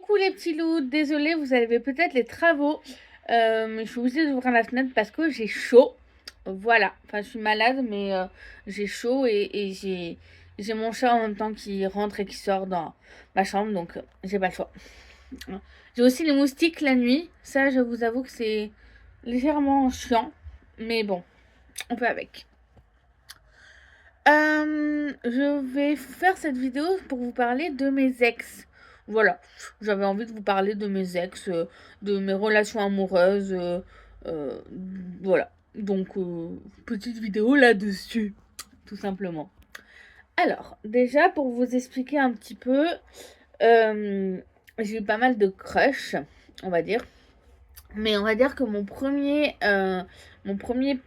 Coucou les petits loups, désolée, vous avez peut-être les travaux, mais je suis obligée d'ouvrir la fenêtre parce que j'ai chaud. Voilà, enfin je suis malade, mais j'ai chaud et j'ai mon chat en même temps qui rentre et qui sort dans ma chambre, donc j'ai pas le choix. J'ai aussi les moustiques la nuit, ça je vous avoue que c'est légèrement chiant, mais bon, on peut avec. Je vais faire cette vidéo pour vous parler de mes ex. Voilà, j'avais envie de vous parler de mes ex, de mes relations amoureuses, euh, voilà. Donc, petite vidéo là-dessus, tout simplement. Alors, déjà, pour vous expliquer un petit peu, j'ai eu pas mal de crushs, on va dire. Mais on va dire que mon premier, mon premier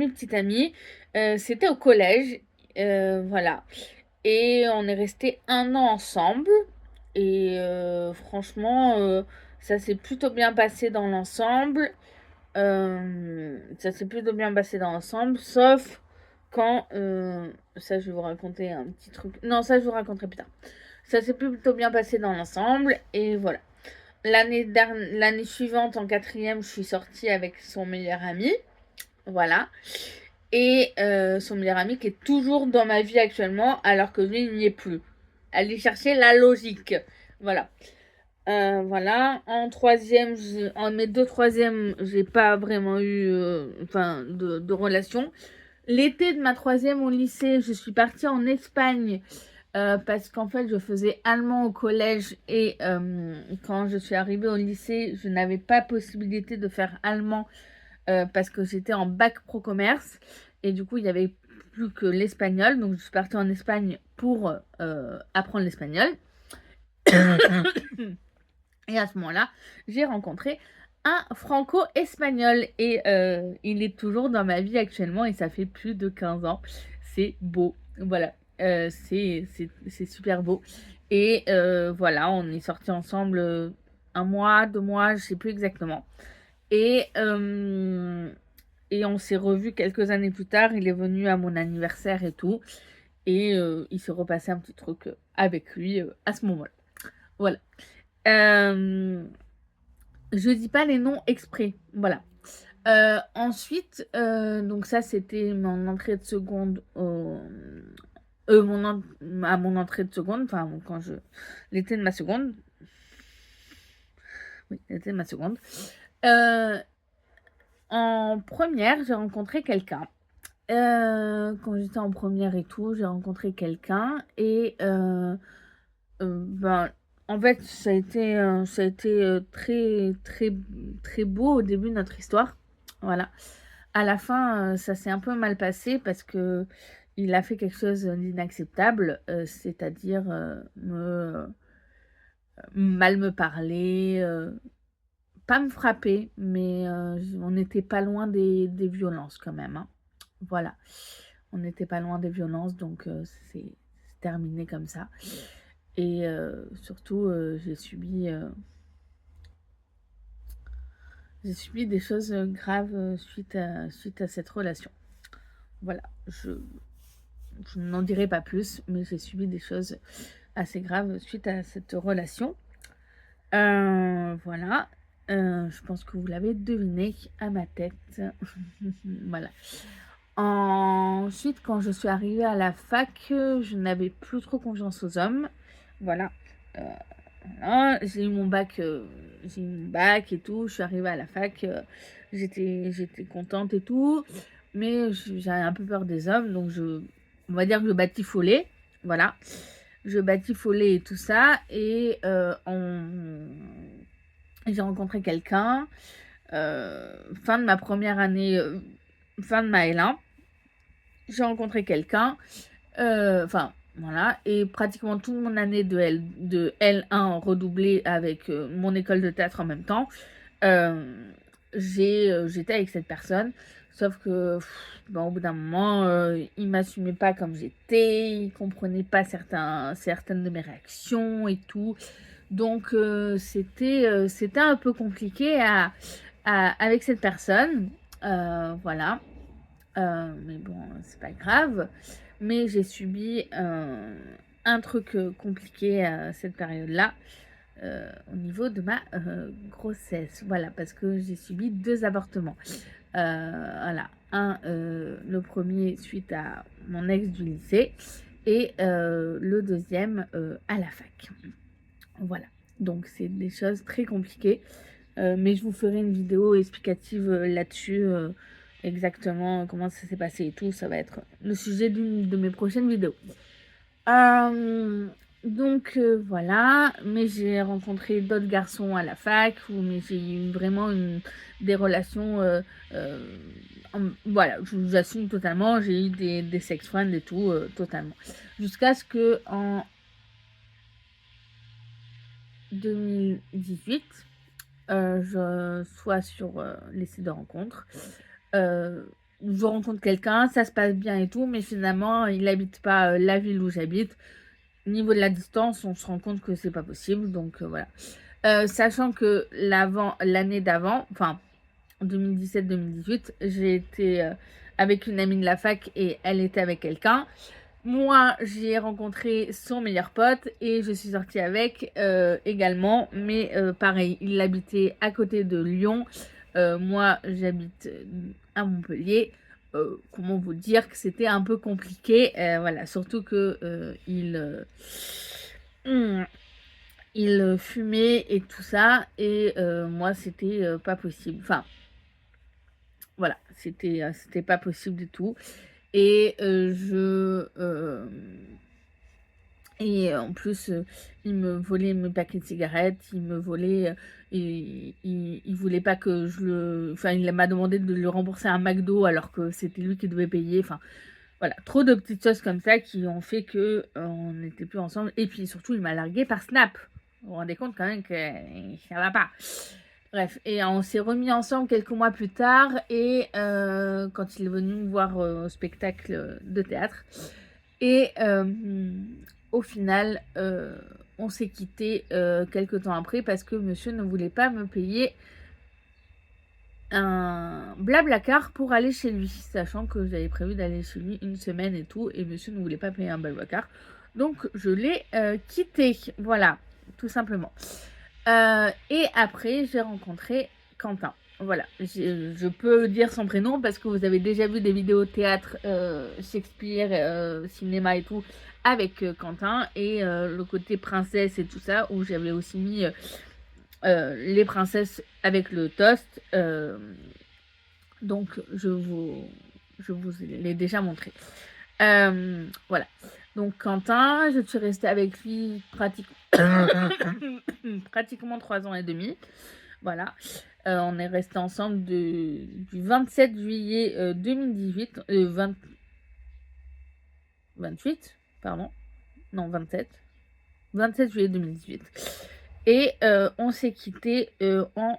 petit ami, c'était au collège, voilà. Et on est resté un an ensemble. Et franchement, ça s'est plutôt bien passé dans l'ensemble. Ça s'est plutôt bien passé dans l'ensemble, sauf quand... ça, je vais vous raconter un petit truc. Non, ça, je vous raconterai plus tard. Ça s'est plutôt bien passé dans l'ensemble. Et voilà. L'année suivante, en quatrième, je suis sortie avec son meilleur ami. Voilà. Et son meilleur ami qui est toujours dans ma vie actuellement, alors que lui, il n'y est plus. Allez chercher la logique. Voilà. Voilà. En troisième, en mes deux troisièmes, j'ai pas vraiment eu de relation. L'été de ma troisième au lycée, je suis partie en Espagne parce qu'en fait, je faisais allemand au collège et quand je suis arrivée au lycée, je n'avais pas possibilité de faire allemand parce que j'étais en bac pro commerce et du coup, il n'y avait plus que l'espagnol. Donc, je suis partie en Espagne pour apprendre l'espagnol. Et à ce moment-là, j'ai rencontré un franco-espagnol et il est toujours dans ma vie actuellement et ça fait plus de 15 ans. C'est beau. Voilà. C'est super beau. Et voilà, on est sortis ensemble un mois, 2 mois, je sais plus exactement. Et, et on s'est revus quelques années plus tard. Il est venu à mon anniversaire et tout. Et il s'est repassé un petit truc avec lui à ce moment-là. Voilà. Je dis pas les noms exprès. Voilà. Ensuite, donc ça c'était mon entrée de seconde à mon entrée de seconde, enfin quand je l'été de ma seconde. Oui, l'été de ma seconde. En première, j'ai rencontré quelqu'un. Quand j'étais en première et tout, j'ai rencontré quelqu'un et ben en fait ça a été très très très beau au début de notre histoire. Voilà. À la fin, ça s'est un peu mal passé parce que il a fait quelque chose d'inacceptable, c'est-à-dire mal me parler, pas me frapper, mais on n'était pas loin des violences quand même, hein. Voilà, on n'était pas loin des violences, donc c'est terminé comme ça. Et surtout, j'ai subi des choses graves suite à cette relation. Voilà, je n'en dirai pas plus, mais j'ai subi des choses assez graves suite à cette relation. Voilà. Je pense que vous l'avez deviné à ma tête. Voilà. Ensuite, quand je suis arrivée à la fac, je n'avais plus trop confiance aux hommes. Voilà. Euh, voilà. J'ai eu mon bac et tout. Je suis arrivée à la fac, j'étais contente et tout. Mais j'avais un peu peur des hommes, donc on va dire que je batifolais. Voilà. Je batifolais et tout ça. Et j'ai rencontré quelqu'un. Fin de ma première année, fin de ma L1. J'ai rencontré quelqu'un. Enfin, voilà. Et pratiquement toute mon année de L1 redoublée avec mon école de théâtre en même temps. J'étais avec cette personne. Sauf que, bon, au bout d'un moment, il m'assumait pas comme j'étais. Il comprenait pas certaines de mes réactions et tout. Donc, c'était un peu compliqué avec cette personne. Voilà. Mais bon, c'est pas grave. Mais j'ai subi un truc compliqué à cette période-là. au niveau de ma grossesse. Voilà, parce que j'ai subi 2 avortements. Voilà, le premier suite à mon ex du lycée et le deuxième à la fac. Voilà, donc c'est des choses très compliquées. Mais je vous ferai une vidéo explicative là-dessus, exactement comment ça s'est passé et tout. Ça va être le sujet d'une de mes prochaines vidéos. Donc voilà, mais j'ai rencontré d'autres garçons à la fac, mais j'ai eu vraiment des relations, voilà, je vous assume totalement, j'ai eu des sex friends et tout, totalement. Jusqu'à ce que en 2018, je sois sur les sites de rencontres. Je rencontre quelqu'un, ça se passe bien et tout, mais finalement, il n'habite pas la ville où j'habite. Au niveau de la distance, on se rend compte que c'est pas possible, donc voilà. Sachant que l'année d'avant, enfin 2017-2018, j'ai été avec une amie de la fac et elle était avec quelqu'un. Moi, j'ai rencontré son meilleur pote et je suis sortie avec également, mais pareil, il habitait à côté de Lyon. Moi, j'habite à Montpellier. Comment vous dire que c'était un peu compliqué, voilà, surtout que il fumait et tout ça, et moi, c'était pas possible. Enfin, voilà, c'était pas possible du tout. Et en plus, il me volait mes paquets de cigarettes, il me volait, il voulait pas que je le... Enfin, il m'a demandé de lui rembourser un McDo alors que c'était lui qui devait payer. Enfin, voilà, trop de petites choses comme ça qui ont fait que on n'était plus ensemble. Et puis surtout, il m'a largué par Snap. Vous vous rendez compte quand même que ça va pas. Bref, et on s'est remis ensemble quelques mois plus tard, et quand il est venu me voir au spectacle de théâtre. Et au final, on s'est quitté quelques temps après parce que monsieur ne voulait pas me payer un Blablacar pour aller chez lui, sachant que j'avais prévu d'aller chez lui une semaine et tout, et monsieur ne voulait pas payer un Blablacar. Donc je l'ai quitté, voilà, tout simplement. Et après, j'ai rencontré Quentin. Voilà, je peux dire son prénom parce que vous avez déjà vu des vidéos théâtre, Shakespeare, cinéma et tout avec Quentin, et le côté princesse et tout ça, où j'avais aussi mis les princesses avec le toast. Donc je vous l'ai déjà montré. Voilà. Donc Quentin, je suis restée avec lui pratiquement 3 ans et demi. Voilà. On est resté ensemble du 27 juillet 2018. 28, pardon. Non, 27. 27 juillet 2018. Et on s'est quitté en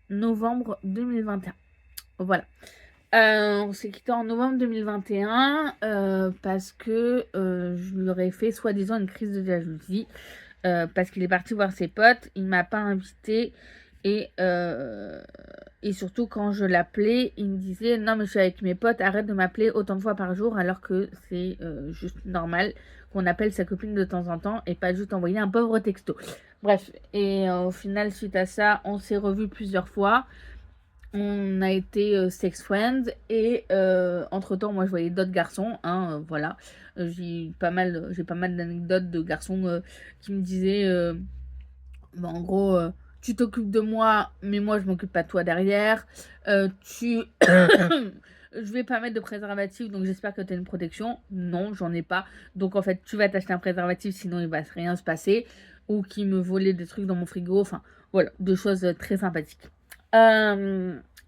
novembre 2021. Voilà. On s'est quitté en novembre 2021 parce que je lui aurais fait soi-disant une crise de jalousie, parce qu'il est parti voir ses potes, il m'a pas invité, et surtout quand je l'appelais, il me disait non mais je suis avec mes potes, arrête de m'appeler autant de fois par jour, alors que c'est juste normal qu'on appelle sa copine de temps en temps et pas juste envoyer un pauvre texto. Bref, et au final, suite à ça, on s'est revus plusieurs fois. On a été sex friends, et entre-temps, moi, je voyais d'autres garçons, hein, voilà. J'ai pas mal d'anecdotes de garçons qui me disaient, bah, en gros, tu t'occupes de moi, mais moi, je m'occupe pas de toi derrière. Je vais pas mettre de préservatif, donc j'espère que tu as une protection. Non, j'en ai pas. Donc, en fait, tu vas t'acheter un préservatif, sinon il va rien se passer. Ou qui me volait des trucs dans mon frigo. Enfin, voilà, deux choses très sympathiques.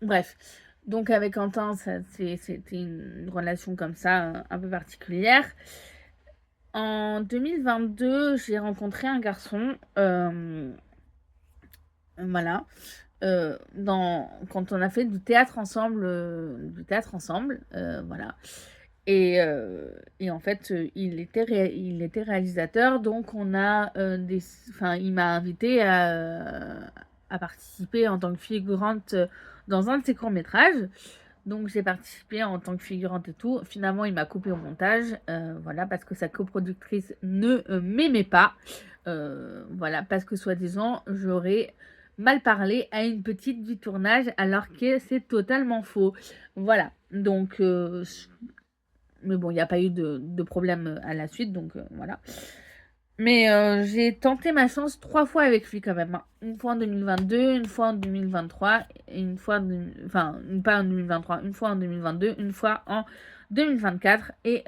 Bref, donc avec Quentin, c'était une relation comme ça, un peu particulière. En 2022, j'ai rencontré un garçon, voilà, quand on a fait du théâtre ensemble, voilà. Et en fait, il était réalisateur, donc il m'a invité à participer en tant que figurante dans un de ses courts-métrages. Donc j'ai participé en tant que figurante et tout. Finalement, il m'a coupé au montage, voilà, parce que sa coproductrice ne m'aimait pas. voilà, parce que soi-disant, j'aurais mal parlé à une petite du tournage, alors que c'est totalement faux. Voilà, donc, mais bon, il n'y a pas eu de problème à la suite, donc voilà. Mais j'ai tenté ma chance 3 fois avec lui quand même, hein. Une fois en 2022, une fois en 2023, et une fois, enfin, pas en 2023, une fois en 2022, une fois en 2024. Et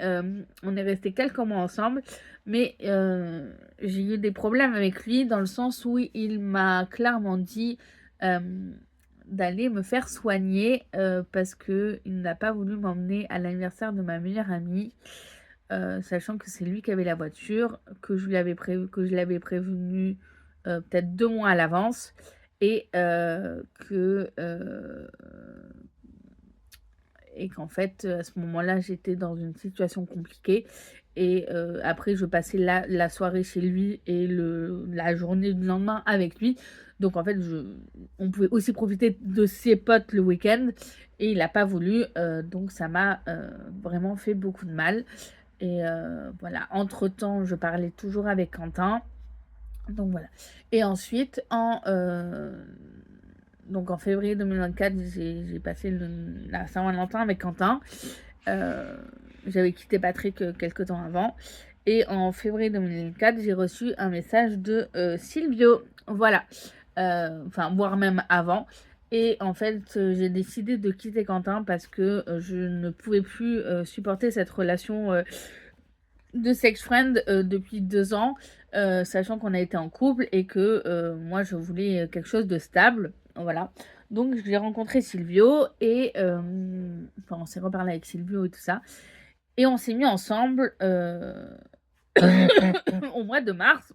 on est resté quelques mois ensemble, mais j'ai eu des problèmes avec lui dans le sens où il m'a clairement dit euh, d'aller me faire soigner parce qu'il n'a pas voulu m'emmener à l'anniversaire de ma meilleure amie. Sachant que c'est lui qui avait la voiture, que je l'avais prévenu peut-être 2 mois à l'avance, et qu'en fait, à ce moment-là, j'étais dans une situation compliquée. Et après, je passais la soirée chez lui et la journée du lendemain avec lui. Donc en fait, on pouvait aussi profiter de ses potes le week-end. Et il n'a pas voulu. Donc ça m'a vraiment fait beaucoup de mal. Et voilà, entre-temps, je parlais toujours avec Quentin. Donc voilà. Et ensuite, donc en février 2024, j'ai passé la Saint-Valentin avec Quentin. J'avais quitté Patrick quelques temps avant. Et en février 2024, j'ai reçu un message de Silvio. Voilà. Enfin, voire même avant. Et en fait, j'ai décidé de quitter Quentin parce que je ne pouvais plus supporter cette relation de sex friend depuis 2 ans, sachant qu'on a été en couple et que moi je voulais quelque chose de stable. Voilà. Donc j'ai rencontré Silvio et enfin on s'est reparlé avec Silvio et tout ça. Et on s'est mis ensemble au mois de mars.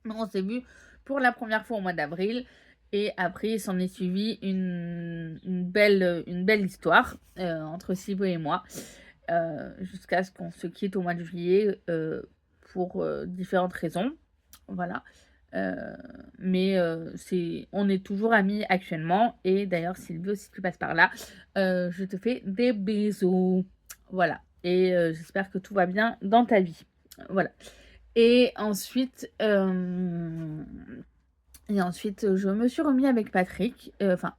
On s'est vu pour la première fois au mois d'avril. Et après, il s'en est suivi une belle histoire entre Silvio et moi. Jusqu'à ce qu'on se quitte au mois de juillet pour différentes raisons. Voilà. Mais on est toujours amis actuellement. Et d'ailleurs, Silvio, si tu passes par là, je te fais des bisous. Voilà. Et j'espère que tout va bien dans ta vie. Voilà. Et ensuite, je me suis remis avec Patrick. Enfin,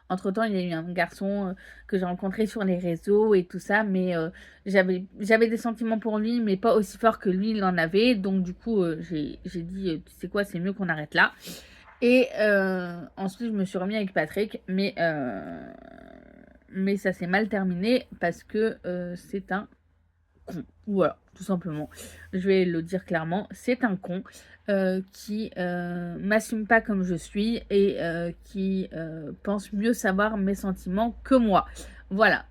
entre-temps, il y a eu un garçon que j'ai rencontré sur les réseaux et tout ça, mais j'avais des sentiments pour lui, mais pas aussi forts que lui, il en avait. Donc, du coup, j'ai dit, tu sais quoi, c'est mieux qu'on arrête là. Et ensuite, je me suis remis avec Patrick, mais ça s'est mal terminé parce que c'est un con. Voilà, tout simplement. Je vais le dire clairement, c'est un con qui m'assume pas comme je suis et qui pense mieux savoir mes sentiments que moi. Voilà,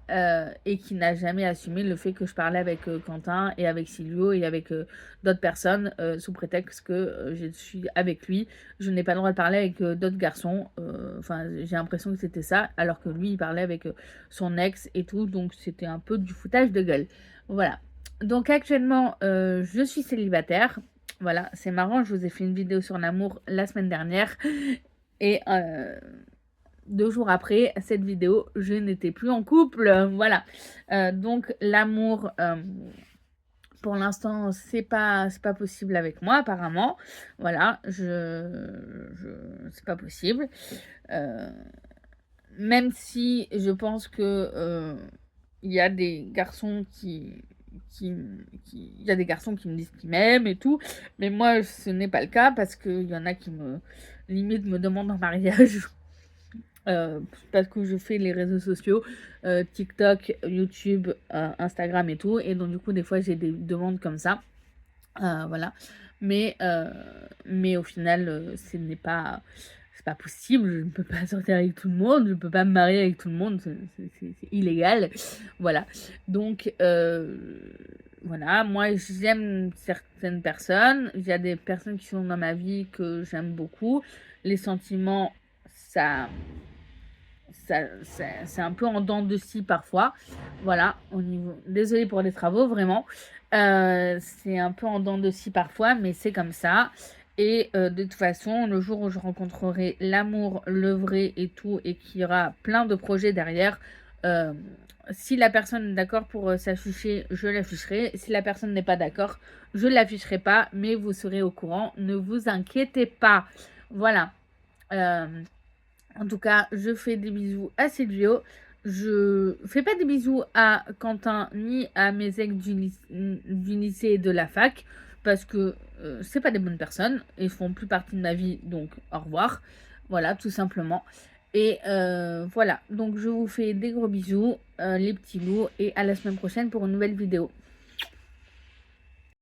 et qui n'a jamais assumé le fait que je parlais avec Quentin et avec Silvio et avec d'autres personnes sous prétexte que je suis avec lui. Je n'ai pas le droit de parler avec d'autres garçons. Enfin, j'ai l'impression que c'était ça, alors que lui, il parlait avec son ex et tout, donc c'était un peu du foutage de gueule. Voilà. Donc actuellement, je suis célibataire. Voilà, c'est marrant, je vous ai fait une vidéo sur l'amour la semaine dernière. Et 2 jours après cette vidéo, je n'étais plus en couple. Voilà. Donc l'amour, pour l'instant, c'est pas possible avec moi, apparemment. Voilà, c'est pas possible. Même si je pense que il y a des garçons il y a des garçons qui me disent qu'ils m'aiment et tout, mais moi ce n'est pas le cas parce qu'il y en a qui limite me demandent en mariage parce que je fais les réseaux sociaux, TikTok, YouTube, Instagram et tout, et donc du coup des fois j'ai des demandes comme ça, voilà, mais au final c'est pas possible, je ne peux pas sortir avec tout le monde, je ne peux pas me marier avec tout le monde, c'est illégal. Voilà. Donc, voilà, moi j'aime certaines personnes, il y a des personnes qui sont dans ma vie que j'aime beaucoup. Les sentiments, ça, c'est un peu en dents de scie parfois. Voilà, désolée pour les travaux, vraiment. C'est un peu en dents de scie parfois, mais c'est comme ça. Et de toute façon, le jour où je rencontrerai l'amour, le vrai et tout, et qu'il y aura plein de projets derrière, Si la personne est d'accord pour s'afficher, je l'afficherai. Si la personne n'est pas d'accord, je ne l'afficherai pas, mais vous serez au courant. Ne vous inquiétez pas. Voilà. En tout cas, je fais des bisous à Silvio. Je fais pas des bisous à Quentin ni à mes ex du lycée et de la fac parce que c'est pas des bonnes personnes. Ils font plus partie de ma vie, donc au revoir. Voilà, tout simplement. Et voilà, donc je vous fais des gros bisous, les petits loups, et à la semaine prochaine pour une nouvelle vidéo.